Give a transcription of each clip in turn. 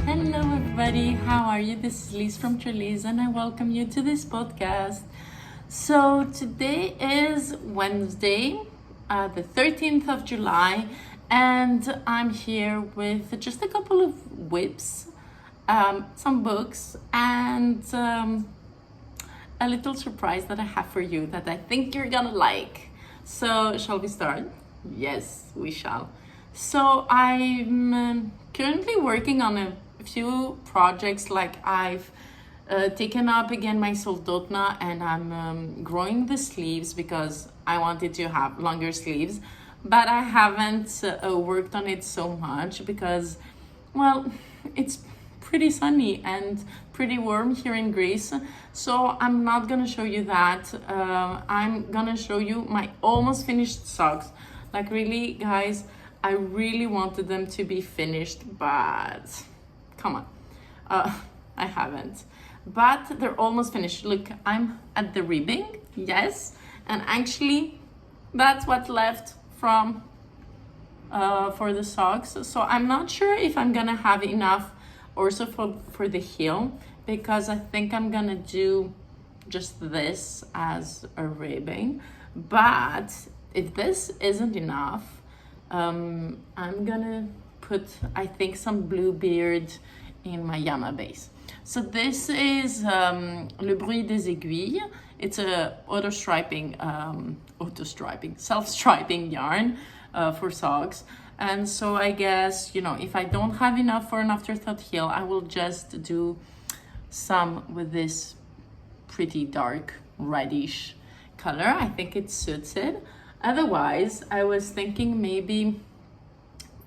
Hello, everybody. How are you? This is Liz from Trelise, and I welcome you to this podcast. So, today is Wednesday, the 13th of July, and I'm here with just a couple of whips, some books, and a little surprise that I have for you that I think you're gonna like. So, shall we start? Yes, we shall. So, I'm currently working on a few projects. Like I've taken up again my soldotna, and I'm growing the sleeves because I wanted to have longer sleeves, but I haven't worked on it so much because, well, it's pretty sunny and pretty warm here in Greece, so I'm not gonna show you that. I'm gonna show you my almost finished socks. Like, really, guys, I really wanted them to be finished, but come on, I haven't. But they're almost finished. Look, I'm at the ribbing, yes, and actually that's what left from for the socks. So I'm not sure if I'm gonna have enough also for the heel, because I think I'm gonna do just this as a ribbing. But if this isn't enough, I'm gonna put, I think, some Bluebeard in my Yama base. So this is Le Bruit des Aiguilles. It's a self-striping yarn for socks. And so I guess, you know, if I don't have enough for an afterthought heel, I will just do some with this pretty dark reddish color. I think it suits it. Otherwise, I was thinking maybe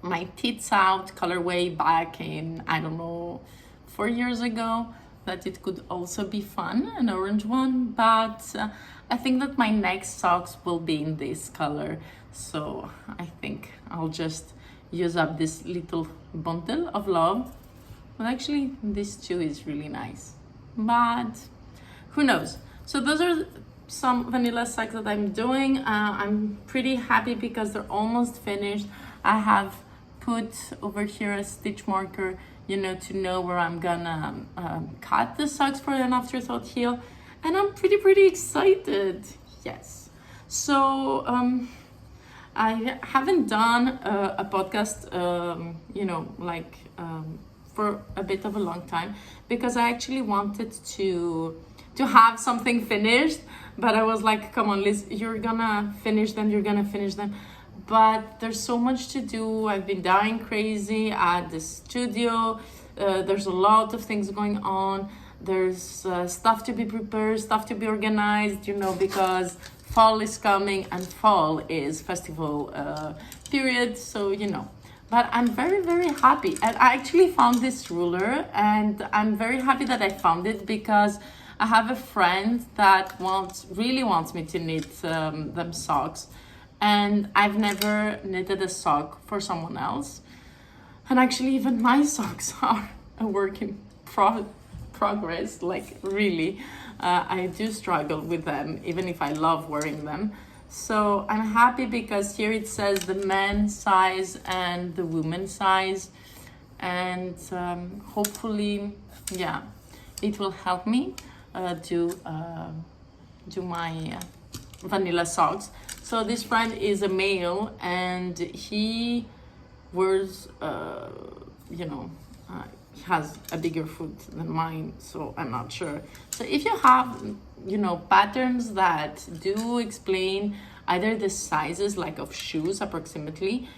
my Tits Out colorway back in, I don't know, 4 years ago, that it could also be fun, an orange one. But I think that my next socks will be in this color. So I think I'll just use up this little bundle of love. But actually, this too is really nice. But who knows? So those are some vanilla socks that I'm doing. I'm pretty happy because they're almost finished. I have put over here a stitch marker, you know, to know where I'm gonna cut the socks for an afterthought heel, and I'm pretty excited. Yes. So I haven't done a podcast, you know, like for a bit of a long time, because I actually wanted to have something finished, but I was like, come on, Liz, you're gonna finish them. But there's so much to do. I've been dying crazy at the studio. There's a lot of things going on. There's stuff to be prepared, stuff to be organized, you know, because fall is coming, and fall is festival period, so, you know. But I'm very happy. And I actually found this ruler, and I'm very happy that I found it, because I have a friend that really wants me to knit them socks, and I've never knitted a sock for someone else. And actually, even my socks are a work in progress. Like, really, I do struggle with them, even if I love wearing them. So I'm happy because here it says the men's size and the women's size, and hopefully, yeah, it will help me do my vanilla socks. So this friend is a male, and he wears, you know, he has a bigger foot than mine, so I'm not sure. So if you have, you know, patterns that do explain either the sizes, like of shoes approximately,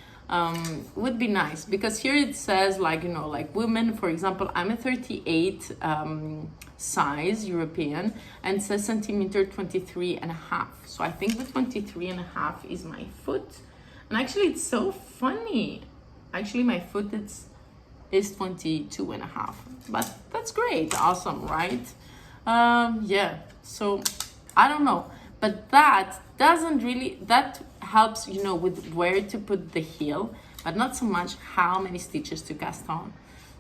would be nice, because here it says, like, you know, like women, for example, I'm a 38 size European, and it says centimeter 23.5. So I think the 23.5 is my foot. And actually, it's so funny. Actually, my foot is 22.5. But that's great. Awesome, right? Yeah. So I don't know. But that helps, you know, with where to put the heel, but not so much how many stitches to cast on.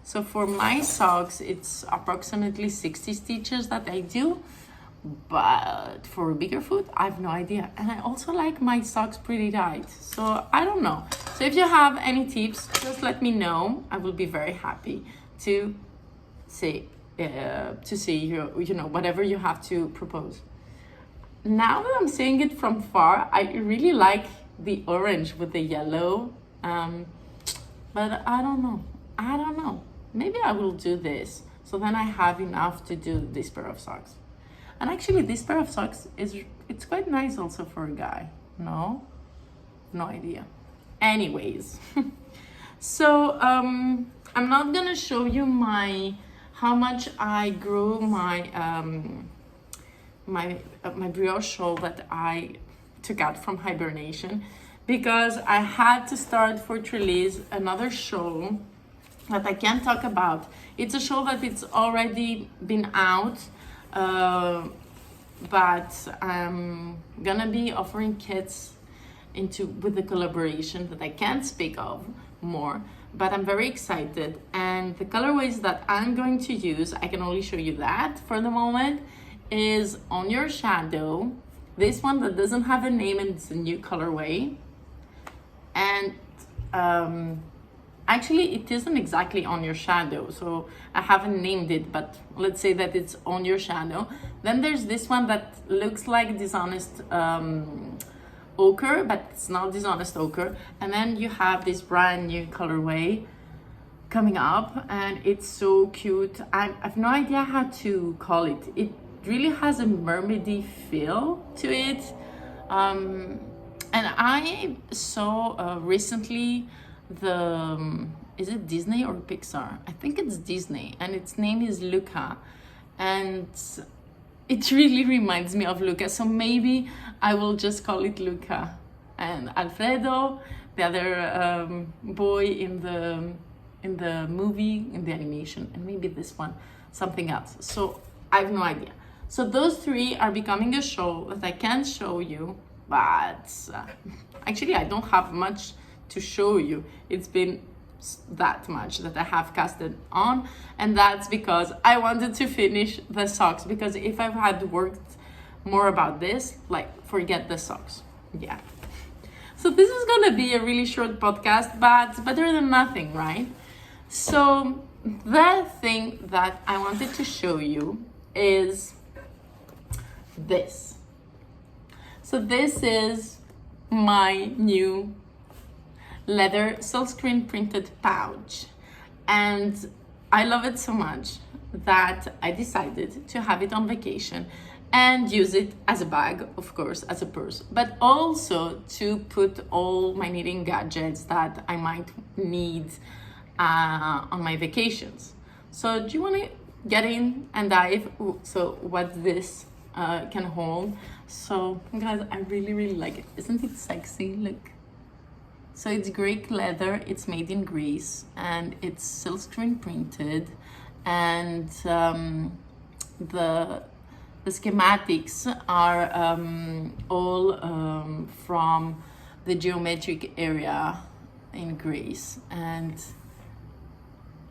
So for my socks, it's approximately 60 stitches that I do, but for a bigger foot, I have no idea. And I also like my socks pretty tight, so I don't know. So if you have any tips, just let me know. I will be very happy to say whatever you have to propose. Now that I'm seeing it from far, I really like the orange with the yellow, but I don't know. Maybe I will do this, so then I have enough to do this pair of socks. And actually this pair of socks it's quite nice also for a guy. No idea. Anyways, so I'm not gonna show you how much I grew my my brioche shawl that I took out from hibernation, because I had to start for Trelise another shawl that I can't talk about. It's a shawl that it's already been out, but I'm gonna be offering kits with the collaboration that I can't speak of more, but I'm very excited. And the colorways that I'm going to use, I can only show you that for the moment, is On Your Shadow, this one that doesn't have a name and it's a new colorway. And actually it isn't exactly On Your Shadow, so I haven't named it, but let's say that it's On Your Shadow. Then there's this one that looks like Dishonest ochre, but it's not Dishonest ochre. And then you have this brand new colorway coming up, and it's so cute. I have no idea how to call it. It really has a mermaidy feel to it. And I saw recently is it Disney or Pixar? I think it's Disney, and its name is Luca, and it really reminds me of Luca, so maybe I will just call it Luca. And Alfredo, the other boy in the movie, in the animation, and maybe this one, something else. So I have no idea. So those three are becoming a show that I can show you, but actually I don't have much to show you. It's been that much that I have casted on, and that's because I wanted to finish the socks, because if I had worked more about this, like, forget the socks. Yeah. So this is gonna be a really short podcast, but it's better than nothing, right? So the thing that I wanted to show you is this. So this is my new leather silkscreen printed pouch, and I love it so much that I decided to have it on vacation and use it as a bag, of course, as a purse, but also to put all my knitting gadgets that I might need on my vacations. So do you want to get in and dive? So what this can hold? So guys, I really like it. Isn't it sexy? Look. So it's Greek leather, it's made in Greece, and it's silkscreen printed, and the schematics are all from the geometric area in Greece, and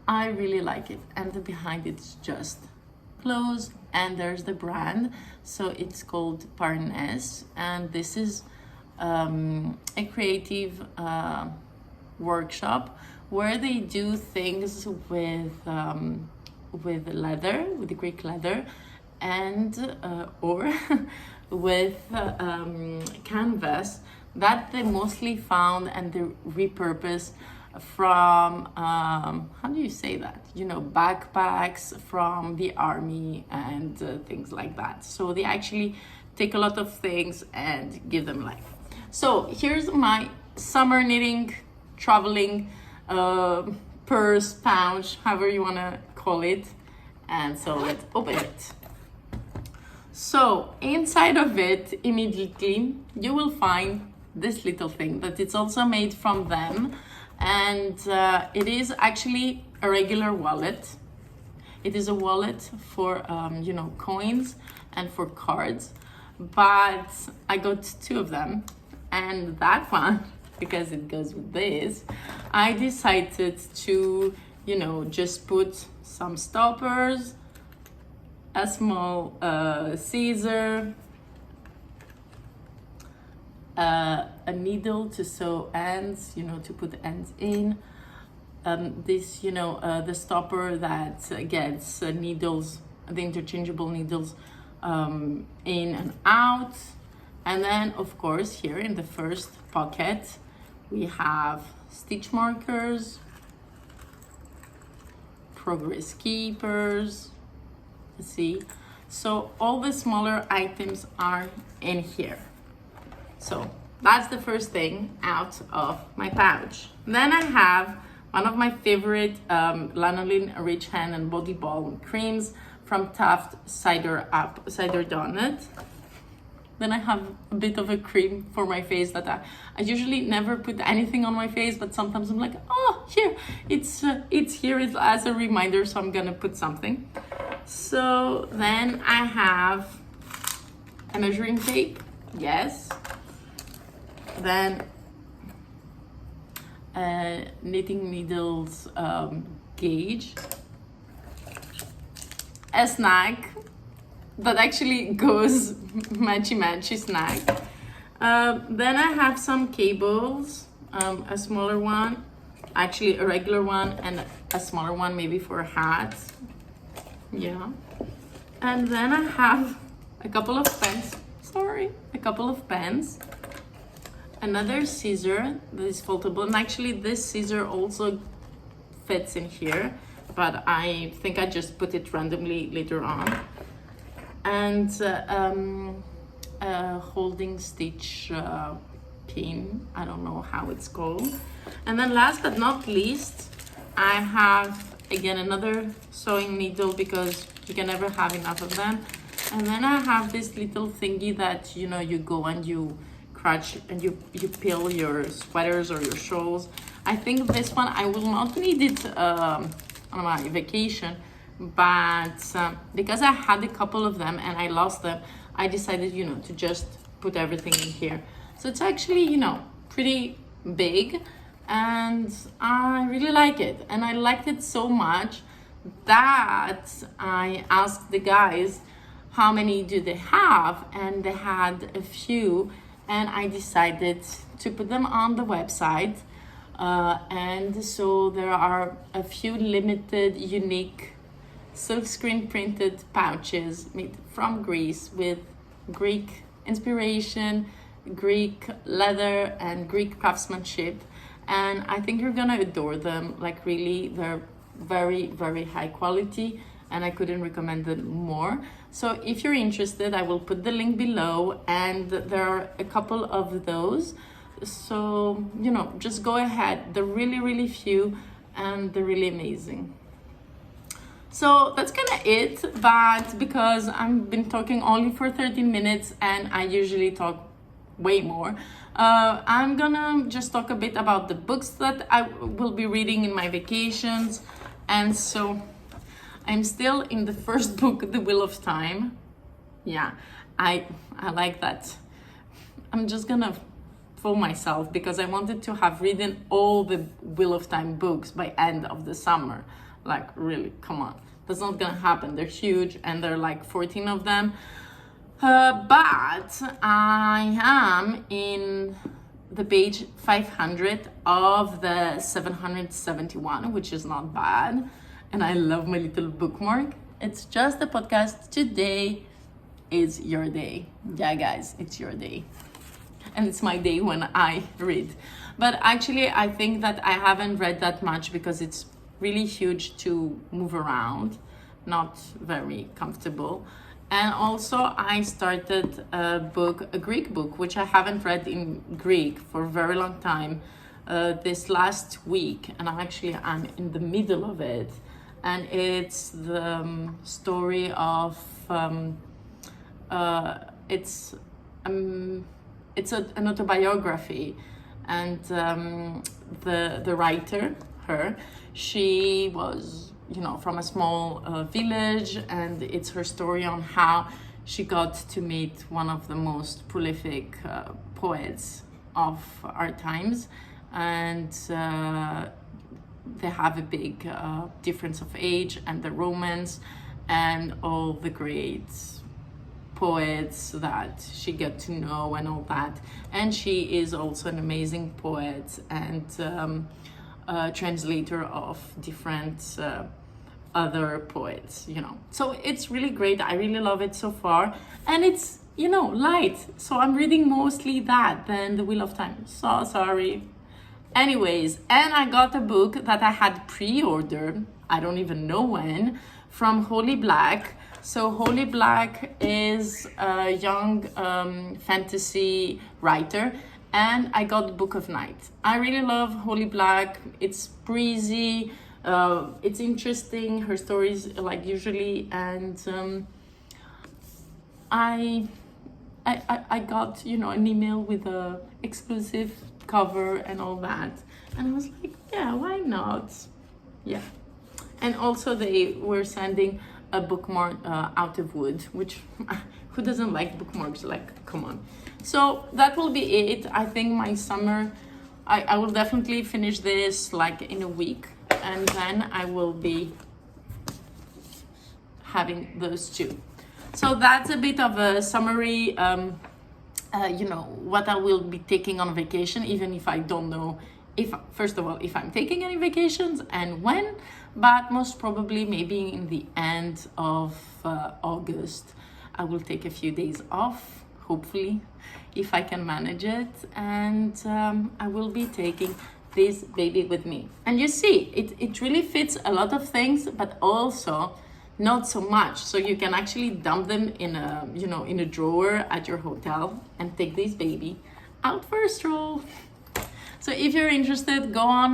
I really like it. And the behind it's just closed, and there's the brand, so it's called Parnes, and this is a creative workshop where they do things with leather, with the Greek leather, and or with canvas that they mostly found and they repurpose from how do you say that, you know, backpacks from the army and things like that. So they actually take a lot of things and give them life. So here's my summer knitting, traveling purse, pouch, however you want to call it. And so let's open it. So inside of it, immediately, you will find this little thing that it's also made from them. And it is actually a regular wallet. It is a wallet for, you know, coins and for cards. But I got two of them. And that one, because it goes with this, I decided to, you know, just put some stoppers, a small scissor, a needle to sew ends, you know, to put ends in, this, the stopper that gets needles, the interchangeable needles in and out. And then, of course, here in the first pocket, we have stitch markers, progress keepers. Let's see. So all the smaller items are in here. So that's the first thing out of my pouch. Then I have one of my favorite Lanolin Rich Hand and Body Balm creams from Taft Cider Donut. Then I have a bit of a cream for my face that I usually never put anything on my face, but sometimes I'm like, oh, here, it's here as a reminder, so I'm gonna put something. So then I have a measuring tape, yes. Then knitting needles gauge, a snack that actually goes matchy snack. Then I have some cables, a smaller one, actually a regular one, and a smaller one maybe for a hat. Yeah. And then I have a couple of pens, another scissor that is foldable, and actually this scissor also fits in here, but I think I just put it randomly later on. And a holding stitch pin, I don't know how it's called. And then last but not least, I have again another sewing needle, because you can never have enough of them. And then I have this little thingy that you go and you crutch and you peel your sweaters or your shawls. I think this one I will not need it on my vacation, but because I had a couple of them and I lost them, I decided to just put everything in here. So it's actually pretty big, and I really like it. And I liked it so much that I asked the guys how many do they have, and they had a few, and I decided to put them on the website. And so there are a few limited, unique silkscreen printed pouches made from Greece with Greek inspiration, Greek leather, and Greek craftsmanship. And I think you're gonna adore them. Like, really, they're very, very high quality, and I couldn't recommend them more. So if you're interested, I will put the link below, and there are a couple of those. So, just go ahead. They're really, really few, and they're really amazing. So that's kind of it, but because I've been talking only for 13 minutes and I usually talk way more, I'm gonna just talk a bit about the books that I will be reading in my vacations. And so I'm still in the first book, The Wheel of Time. Yeah, I like that. I'm just gonna fool myself because I wanted to have written all the Wheel of Time books by end of the summer. Like, really, come on. That's not gonna happen. They're huge, and there are like 14 of them. But I am in the page 500 of the 771, which is not bad. And I love my little bookmark. It's just a podcast. Today is your day. Yeah, guys, it's your day. And it's my day when I read. But actually, I think that I haven't read that much because it's really huge to move around, not very comfortable. And also I started a Greek book, which I haven't read in Greek for a very long time, this last week, and I'm in the middle of it. And it's the story of it's an autobiography, and the writer, she was from a small village, and it's her story on how she got to meet one of the most prolific poets of our times, and they have a big difference of age, and the romance and all the great poets that she got to know and all that. And she is also an amazing poet, and translator of different other poets, you know. So it's really great. I really love it so far. And it's, you know, light. So I'm reading mostly that than The Wheel of Time. So sorry. Anyways, and I got a book that I had pre-ordered, I don't even know when, from Holly Black. So Holly Black is a young fantasy writer, and I got the Book of Night. I really love Holly Black. It's breezy, it's interesting, her stories like usually, and I got, you know, an email with a exclusive cover and all that, and I was like, yeah, why not? Yeah. And also they were sending a bookmark out of wood, which who doesn't like bookmarks? Like, come on. So that will be it. I think my summer, I will definitely finish this like in a week, and then I will be having those two. So that's a bit of a summary, you know, what I will be taking on vacation, even if I don't know if, first of all, if I'm taking any vacations and when, but most probably maybe in the end of August, I will take a few days off, hopefully, if I can manage it, and I will be taking this baby with me. And you see, it really fits a lot of things, but also not so much. So you can actually dump them in a, you know, in a drawer at your hotel and take this baby out for a stroll. So if you're interested, go on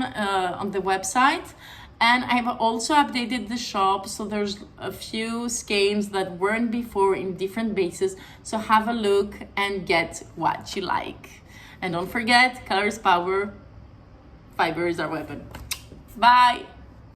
the website. And I've also updated the shop, so there's a few skeins that weren't before in different bases. So have a look and get what you like. And don't forget, color is power, fiber is our weapon. Bye.